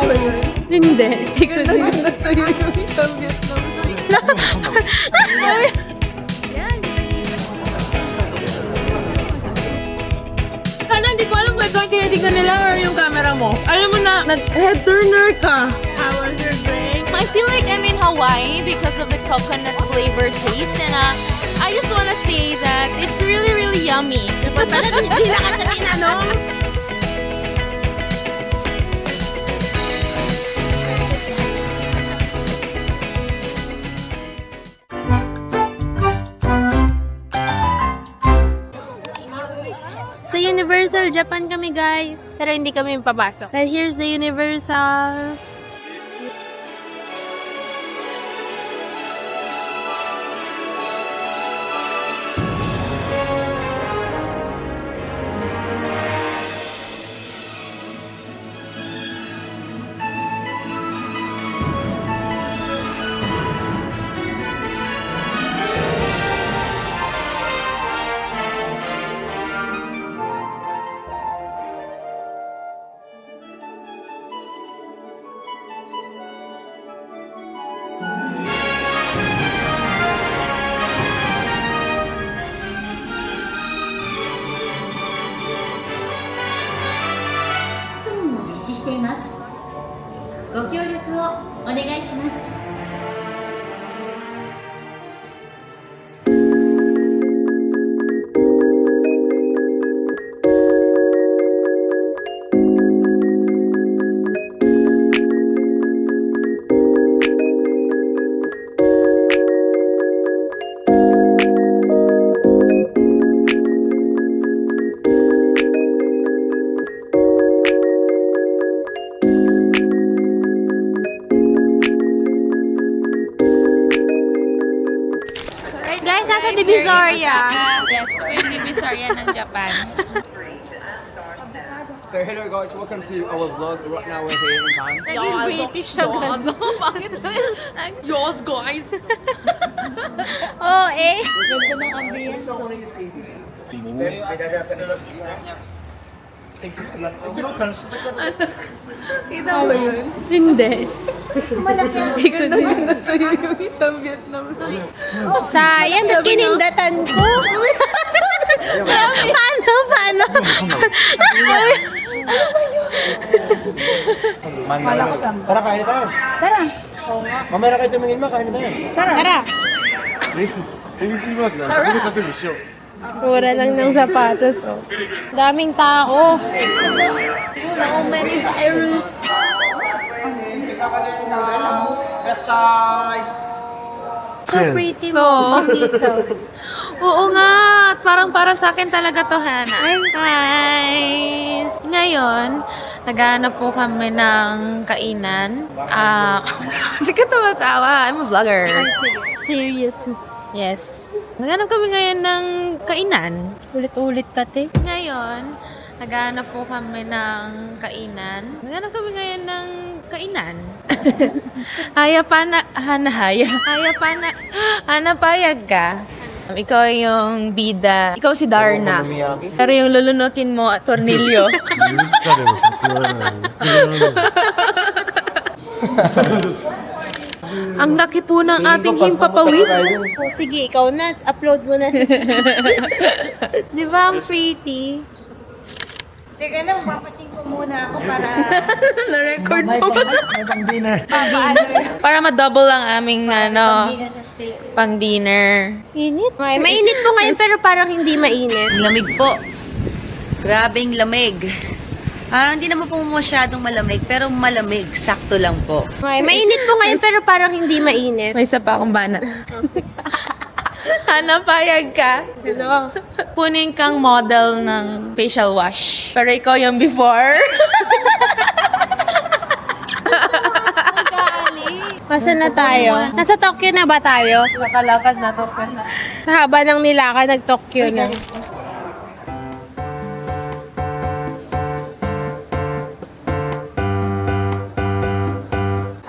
ba yun? Hindi. Ganda-ganda sa'yo yung isang Vietnam. Sana hindi ko alam kung ikaw yung tinitignan nila or yung camera mo. Alam mo na, nag-head turner ka. How was your break? I feel like I'm in Hawaii because of the coconut flavor taste, and I just want to say that it's really, really yummy. Hindi na ka tinanong. Sa Universal Japan kami, guys. Pero hindi kami papasok. And here's the Universal. Guys, nasa Divisoria. Yes, ito yung Divisoria ng Japan. So hello guys, welcome to our vlog. Right now we're here in town. Naging British siya. Bakit? Yours, guys. Oh, eh. Kita ba yun? Hindi. Ganda-ganda sa'yo yung isang Vietnam. Sayang, kinindatan ko. Paano? Tara, kain na tayo. Tara. Mamaya na kayo tumingin mo, kain na tayo. Tara. Mura lang ng sapatos, oh. Daming tao. So many virus. So pretty So, mo dito. oo nga. At parang para sa akin talaga to, Hana. Hi! Ngayon, naghahanap po kami ng kainan. Hindi ka tawa-tawa. I'm a vlogger. Serious. Yes. Naghahanap kami ngayon ng kainan. Ulit-ulit ka, te. Ngayon, naghahanap po kami ng kainan. Naghahanap kami ngayon ng kainan. Haya pa na, Haya pa na, Hana, payag ka. Ikaw yung bida. Ikaw si Darna. Pero yung lulunukin mo, tornilyo. Ang laki po ng ating himpapawid. Sige, ikaw na. Upload mo na. Di ba ang pretty? Teka lang, papating ko muna ako para Na-record mo. May pang dinner. Para ma-double ang aming hindi na sa steak. pang dinner. Init. Okay, mainit po ngayon pero parang hindi mainit. Lamig po. Grabing lamig. Hindi naman po masyadong malamig, pero malamig. Sakto lang po. Okay, mainit po ngayon pero parang hindi mainit. May isa pa akong banat. Hana, payag ka. Hello. Kunin kang model ng facial wash. Pero ikaw yung before. Masa na tayo? Nasa Tokyo na ba tayo? Nakalakad na to. Sa haba ng nilakad, nag-Tokyo na.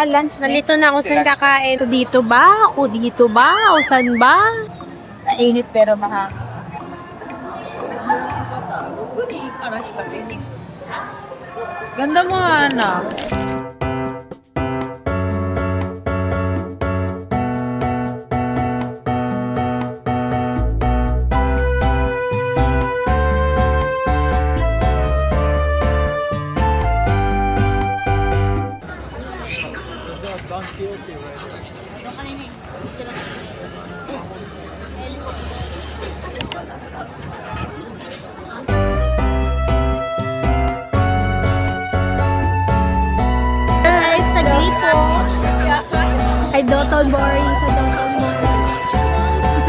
Lunch na. Nalito na ako saan kakain. Dito ba? O dito ba? O saan ba? Mainit pero mahal. Ganda mo, Hana. Doton Bori sa Doton Bori.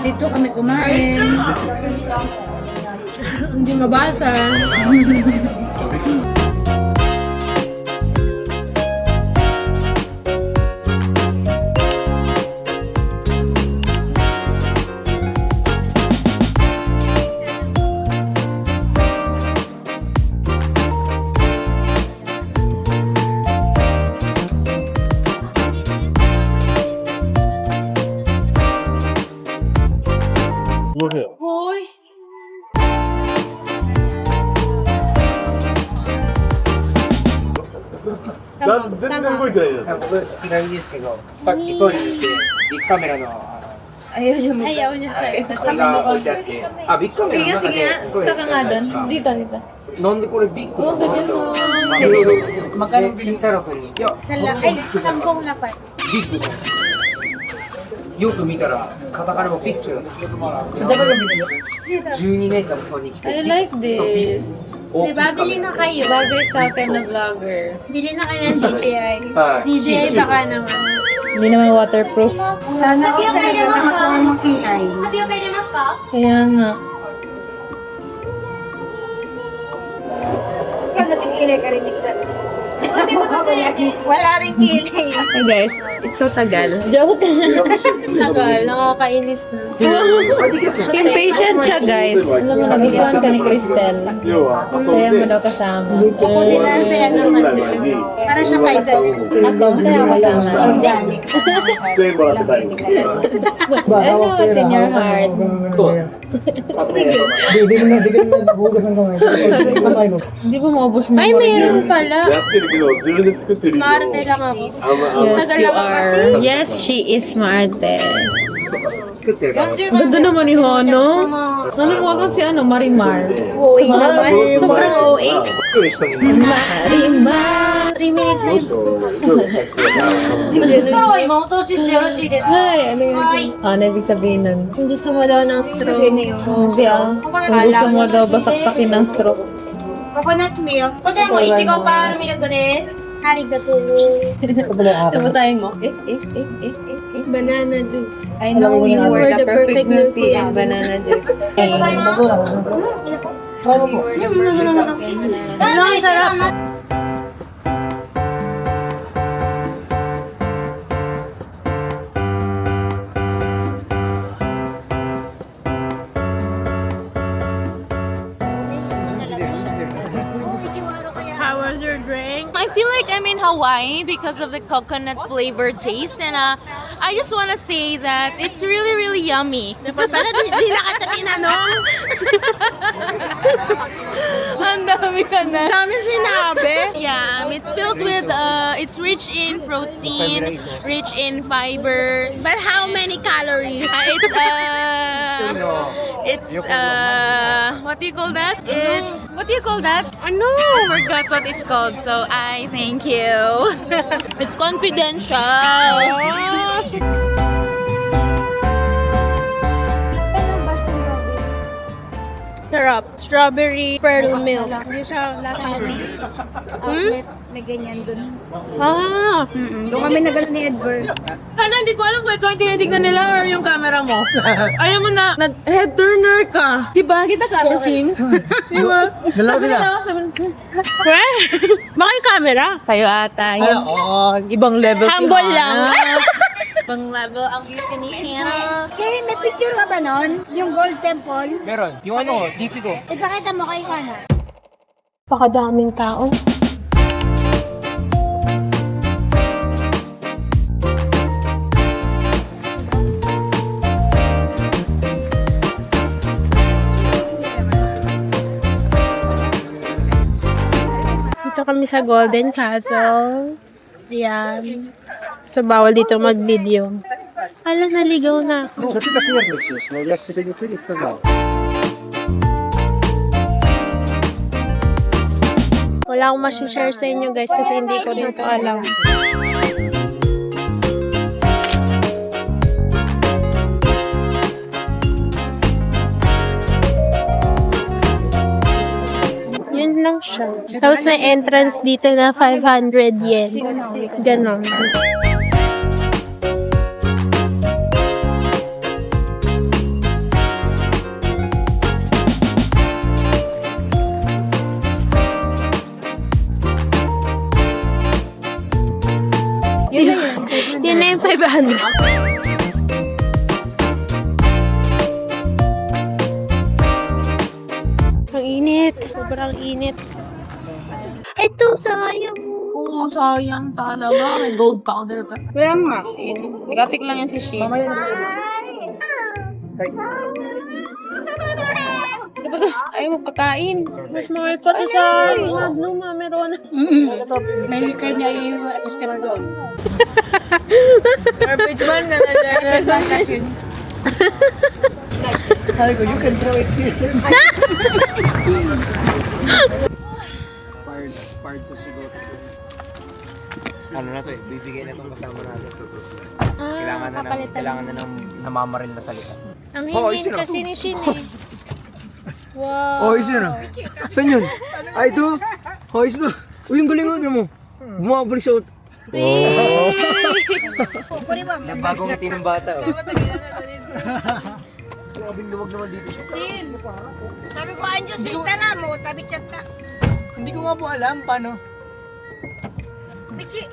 Dito kami kumain. Hindi mabasa. Hoy!なん全然動いてないじゃん。僕、いきなりですけど、さっきトイレに行って、ビッグカメラの、Ayaw niya mag- Ayaw niya sa'yo. これが置いてあって、あ、ビッグカメ Sige ラ nga, の中 sige で nga. トイレ Punta ka nga doon. Dito, dito. なんでこれビッグなの ganyan mo. 金太郎君に、いや、 Sampung na pa. ビッグだ。よく見たら、カタカナもビッグだった。12年間ここに来て、 I like this. 大きいカ Diba, メ bili ラ na kayo. Bagay sa akin na vlogger. Bili na kayo ng DJI. はい。 DJI baka naman. Hindi naman waterproof. Happy okay naman ka? Happy okay naman ka? Kaya nga. Wala rin kilay. Hey guys, it's so tagal. Joke. Tagal, nakakainis na. Impatient siya guys. Alam mo, nagustuhan ka ni Cristel. 要は遊 Saya ん mo で daw kasama. Hindi na saya 5 naman. 分ぐらい前に Para siya kaisa. Ako, saya ako kasama. Organic. 電話もらってたり Ano what's in your heart? そうです。 Hindi mo maubos mo. Ay, mayroon pala. やってるけど自分で作ってるけど Marte lang ako. あんま Yes, you are. Yes, she is smarte. 作ってるから。 Ganda naman ni Hono. Nananawagan si ano, Marimar. OA naman. Sobrang OA. 作る人に。 Marimar. 3 minutes どうしたの今日のタクシーが Straw, imautosis niyo, Roshide. Hi, ano yun? Ano ibig sabihin nun? Kung gusto mo daw ng straw. Hindi Kung gusto mo daw basaksakin ng stroke. Coconut milk. Kasi mo, ichigo pa, arigato desu. Arigato. Nabasahin mo? Banana juice. I know you were the perfect milk tea and banana juice. Ano, sarap. How was your drink? I feel like I'm in Hawaii because of the coconut flavor taste and I just want to say that it's really really yummy. Hindi na kita tinanong. Ang dami ka na. Dami sinabi. Yeah, it's filled with it's rich in protein, rich in fiber. But how many calories? It's what do you call that? What do you call that? Ano? I forgot what it's called, so I thank you. It's confidential. Sarap. Strawberry pearl milk. Hindi siya lasa. Na ganyan dun. Ah! Doon kami nagano ni Edward. Sana hindi ko alam kung ikaw yung tinitignan nila or yung camera mo. Alam mo na, nag-head turner ka. Diba? Kita ka sa scene? Diba? Dalawa sila. Baka yung camera? Kayo ata. Yan. Oo, ibang level. Humble lang. Ibang level ang beauty ni Hannah. Kaya may picture ka ba nun? Yung Gold Temple? Meron. Yung ano, GP ko. Ipakita mo kay Hana. Pakadaming tao. Dito kami sa Golden Castle. Ayan. So, bawal dito mag-video. Hala, naligaw na ako. Wala akong masishare sa inyo guys kasi hindi ko rin to alam. Yun lang siya. Tapos may entrance dito na 500 yen. Ganon. Yun na yung 500. Ang init. Sobrang init. Ito, sayang. Oo, sayang talaga. May gold powder pa. Kaya nga. Nagatik lang yan si Shane. Ayaw magpakain. Mas mahal pati sa Magnum, meron. May liquor niya yung customer doon. Garbage man na nandiyan. Sabi ko, you can throw it here, sir. Fired sa sigot. Ano na to eh, bibigay na itong kasama natin. Kailangan na ng namamaril na salita. Ang hingin kasi ni Shin eh. Wow. Oh, isa na. Saan yun? Ay, ito. Oh, isa na. Uy, yung galing mo. Bumabalik sa Oh. Nabagong ngiti ng bata. Oh. Grabing luwag naman dito siya. Sabi ko, Anjos, kita na mo, tabi chat na. Hindi ko nga po alam paano. Bichi!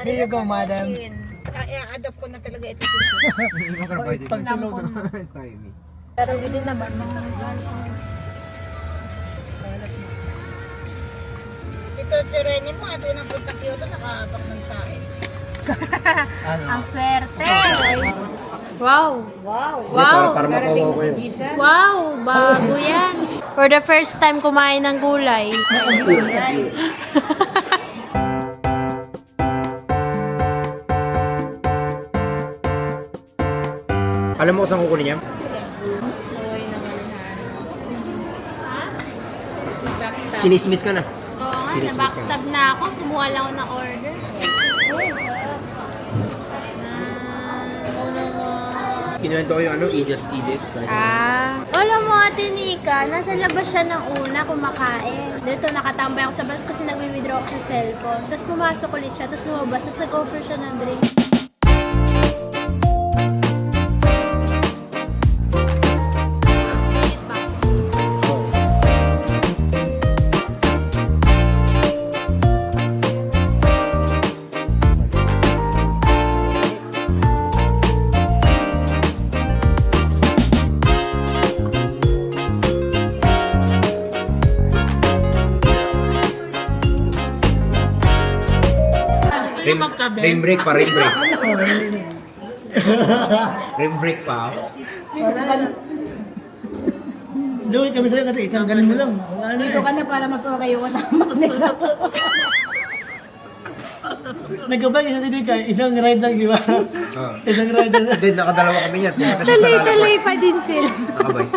There you go, madam. I-adapt ko na talaga ito. Hindi mo ka na pwede. Pagsunog naman. Pero hindi naman. Ito, Tireni mo, ito yung punta Kyoto, nakabak ng tayo. Ang swerte. Wow! Para makuha ko yun. Wow, bago yan. For the first time kumain ng gulay. Alam mo kung saan kukunin niya? Chinismis ka na. Oo nga, na-backstab na ako. Kumuha lang ako ng order. Kinuwento ko yung Edis. Alam mo, Ate Nika, nasa labas siya ng una kumakain. Dito, nakatambay ako sa bus kasi nag-withdraw ako sa cellphone. Tapos pumasok ulit siya, tapos lumabas, tapos nag-offer siya ng drink. Rim break pa. Rim break pa. Luwi kami sa'yo kasi isang galing mo lang. Dito ka na para mas makayo ko na. Nagkabag isa din ka, isang ride lang, di ba? Oo. Isang ride lang. Then, nakadalawa kami yan. Tuloy-tuloy pa din sila. Nakabay.